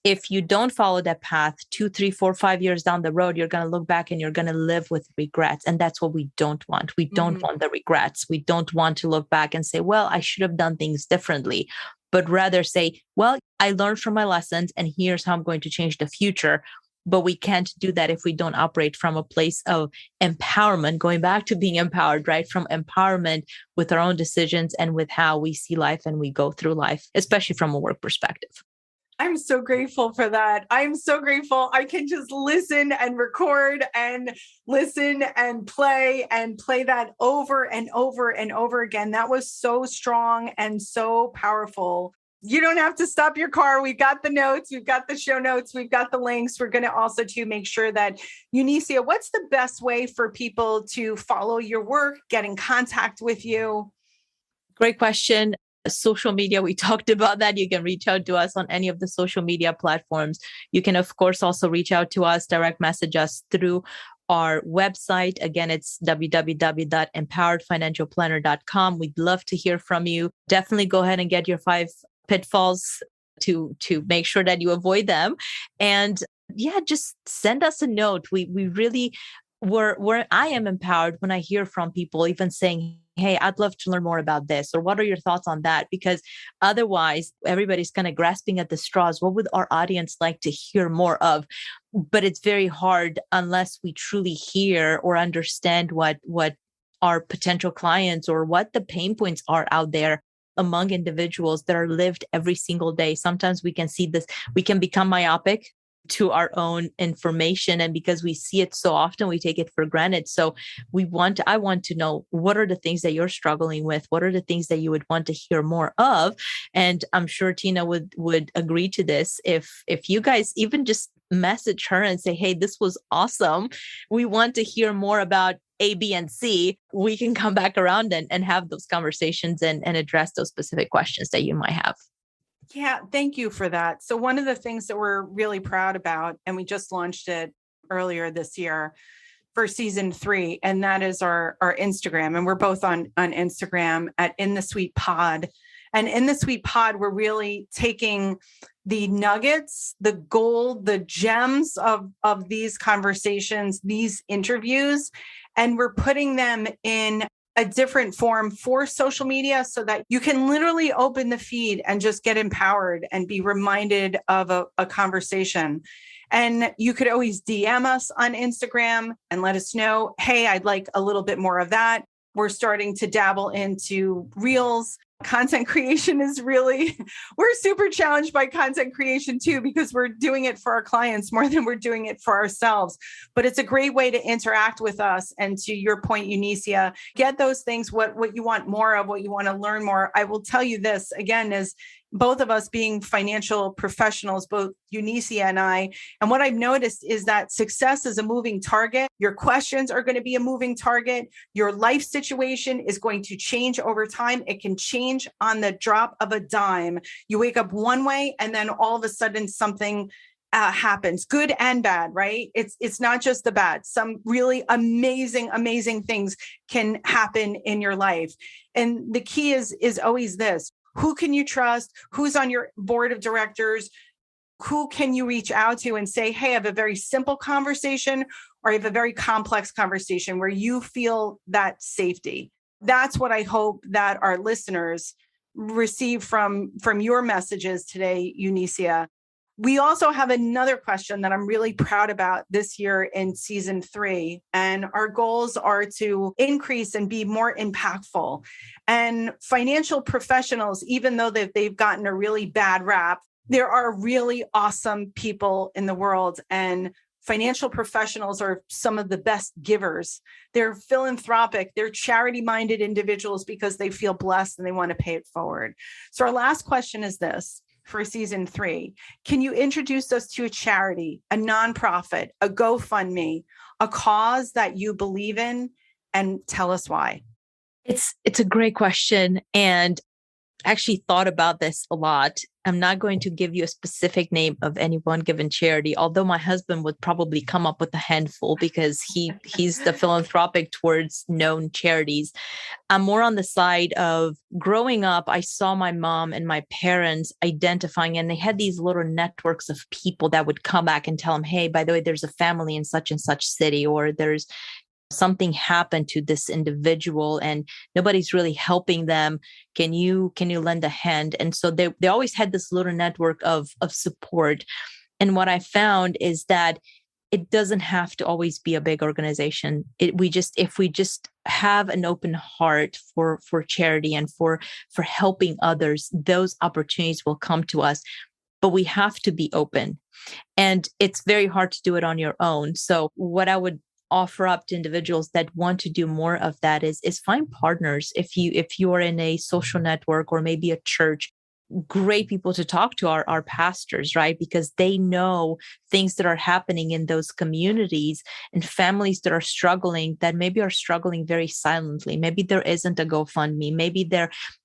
if you don't follow that path 2, 3, 4, 5 years down the road, you're going to look back and you're going to live with regrets. And that's what we don't want. We don't want the regrets. We don't want to look back and say, "Well, I should have done things differently," but rather say, "Well, I learned from my lessons and here's how I'm going to change the future." But we can't do that if we don't operate from a place of empowerment, going back to being empowered, right? From empowerment with our own decisions and with how we see life and we go through life, especially from a work perspective. I'm so grateful for that. I'm so grateful. I can just listen and record and listen and play that over and over and over again. That was so strong and so powerful. You don't have to stop your car. We've got the notes. We've got the show notes. We've got the links. We're going to also to make sure that, Eunicia, what's the best way for people to follow your work, get in contact with you? Great question. Social media, we talked about that. You can reach out to us on any of the social media platforms. You can, of course, also reach out to us, direct message us through our website. Again, it's www.empoweredfinancialplanner.com. We'd love to hear from you. Definitely go ahead and get your 5 pitfalls to make sure that you avoid them. And yeah, just send us a note. We really where I am empowered when I hear from people even saying, hey, I'd love to learn more about this, or what are your thoughts on that? Because otherwise everybody's kind of grasping at the straws. What would our audience like to hear more of? But it's very hard unless we truly hear or understand what our potential clients or what the pain points are out there among individuals that are lived every single day. Sometimes we can see this, we can become myopic to our own information. And because we see it so often, we take it for granted. So I want to know, what are the things that you're struggling with? What are the things that you would want to hear more of? And I'm sure Tina would agree to this. If you guys even just message her and say, hey, this was awesome, we want to hear more about A, B, and C, we can come back around and have those conversations and address those specific questions that you might have. Yeah, thank you for that. So one of the things that we're really proud about, and we just launched it earlier this year for season 3, and that is our Instagram. And we're both on Instagram at In the Sweet Pod. And In the Sweet Pod, we're really taking the nuggets, the gold, the gems of these conversations, these interviews, and we're putting them in a different form for social media so that you can literally open the feed and just get empowered and be reminded of a conversation. And you could always DM us on Instagram and let us know, hey, I'd like a little bit more of that. We're starting to dabble into reels. Content creation is really, we're super challenged by content creation too, because we're doing it for our clients more than we're doing it for ourselves. But it's a great way to interact with us. And to your point, Eunicia, get those things, what you want more of, what you want to learn more. I will tell you this again, as both of us being financial professionals, both Eunicia and I. And what I've noticed is that success is a moving target. Your questions are going to be a moving target. Your life situation is going to change over time. It can change on the drop of a dime. You wake up one way and then all of a sudden something happens, good and bad, right? It's not just the bad. Some really amazing things can happen in your life. And the key is always this: who can you trust? Who's on your board of directors? Who can you reach out to and say, hey, I have a very simple conversation, or I have a very complex conversation where you feel that safety? That's what I hope that our listeners receive from your messages today, Eunicia. We also have another question that I'm really proud about this year in season 3. And our goals are to increase and be more impactful. And financial professionals, even though they've gotten a really bad rap, there are really awesome people in the world. And financial professionals are some of the best givers. They're philanthropic, they're charity-minded individuals because they feel blessed and they want to pay it forward. So our last question is this. For season 3, can you introduce us to a charity, a nonprofit, a GoFundMe, a cause that you believe in, and tell us why? It's a great question. And I actually thought about this a lot. I'm not going to give you a specific name of any one given charity, although my husband would probably come up with a handful because he's the philanthropic towards known charities. I'm more on the side of growing up. I saw my mom and my parents identifying, and they had these little networks of people that would come back and tell them, hey, by the way, there's a family in such and such city, or there's something happened to this individual and nobody's really helping them. Can you lend a hand? And so they always had this little network of support. And what I found is that it doesn't have to always be a big organization. If we just have an open heart for charity and for helping others, those opportunities will come to us. But we have to be open. And it's very hard to do it on your own. So what I would offer up to individuals that want to do more of that is find partners. If you are in a social network or maybe a church, great people to talk to are pastors, right? Because they know things that are happening in those communities and families that are struggling, that maybe are struggling very silently. Maybe there isn't a GoFundMe. Maybe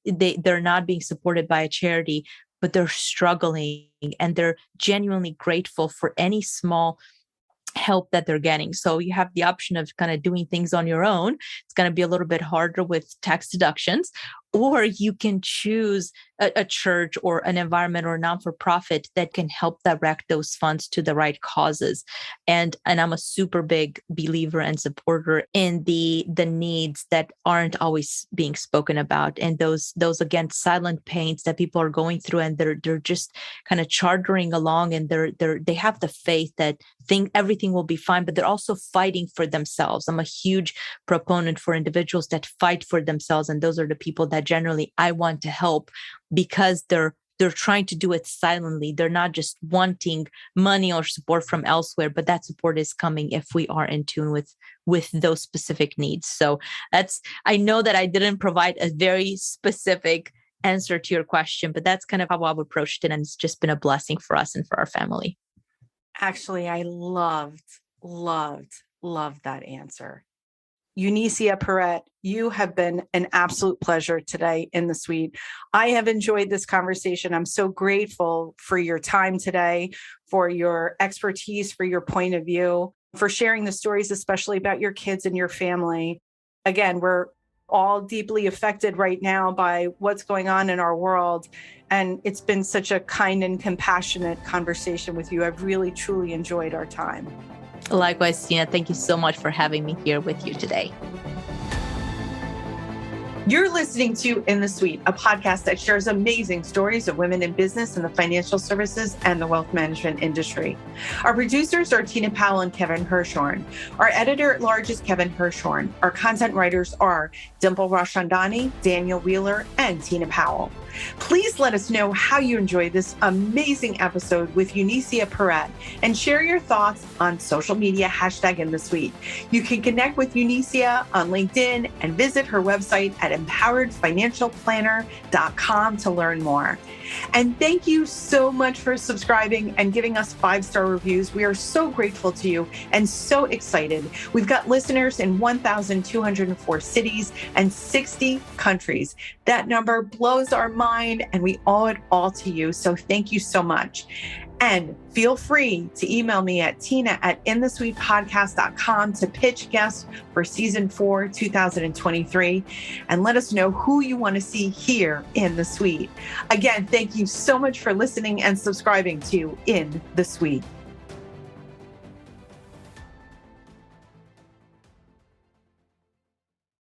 they're not being supported by a charity, but they're struggling and they're genuinely grateful for any small help that they're getting. So you have the option of kind of doing things on your own. It's going to be a little bit harder with tax deductions, Or you can choose a church or an environment or a non-for-profit that can help direct those funds to the right causes. And I'm a super big believer and supporter in the needs that aren't always being spoken about. And those again, silent pains that people are going through, and they're just kind of chartering along, and they have the faith that everything will be fine, but they're also fighting for themselves. I'm a huge proponent for individuals that fight for themselves. And those are the people that generally I want to help, because they're trying to do it silently. They're not just wanting money or support from elsewhere, but that support is coming if we are in tune with those specific needs. So I know that I didn't provide a very specific answer to your question, but that's kind of how I've approached it. And it's just been a blessing for us and for our family. Actually, I loved that answer. Eunicia Peret, you have been an absolute pleasure today in the suite. I have enjoyed this conversation. I'm so grateful for your time today, for your expertise, for your point of view, for sharing the stories, especially about your kids and your family. Again, we're all deeply affected right now by what's going on in our world. And it's been such a kind and compassionate conversation with you. I've really, truly enjoyed our time. Likewise, Tina, thank you so much for having me here with you today. You're listening to In the Suite, a podcast that shares amazing stories of women in business in the financial services and the wealth management industry. Our producers are Tina Powell and Kevin Hirshhorn. Our editor-at-large is Kevin Hirshhorn. Our content writers are Dimple Rashandani, Daniel Wheeler, and Tina Powell. Please let us know how you enjoyed this amazing episode with Eunicia Peret, and share your thoughts on social media, #InTheSuite. You can connect with Eunicia on LinkedIn and visit her website at empoweredfinancialplanner.com to learn more. And thank you so much for subscribing and giving us 5-star reviews. We are so grateful to you and so excited. We've got listeners in 1,204 cities and 60 countries. That number blows our mind, and we owe it all to you. So thank you so much. And feel free to email me at tina@inthesuitepodcast.com to pitch guests for season 4, 2023, and let us know who you want to see here in the suite. Again, thank you so much for listening and subscribing to In the Suite.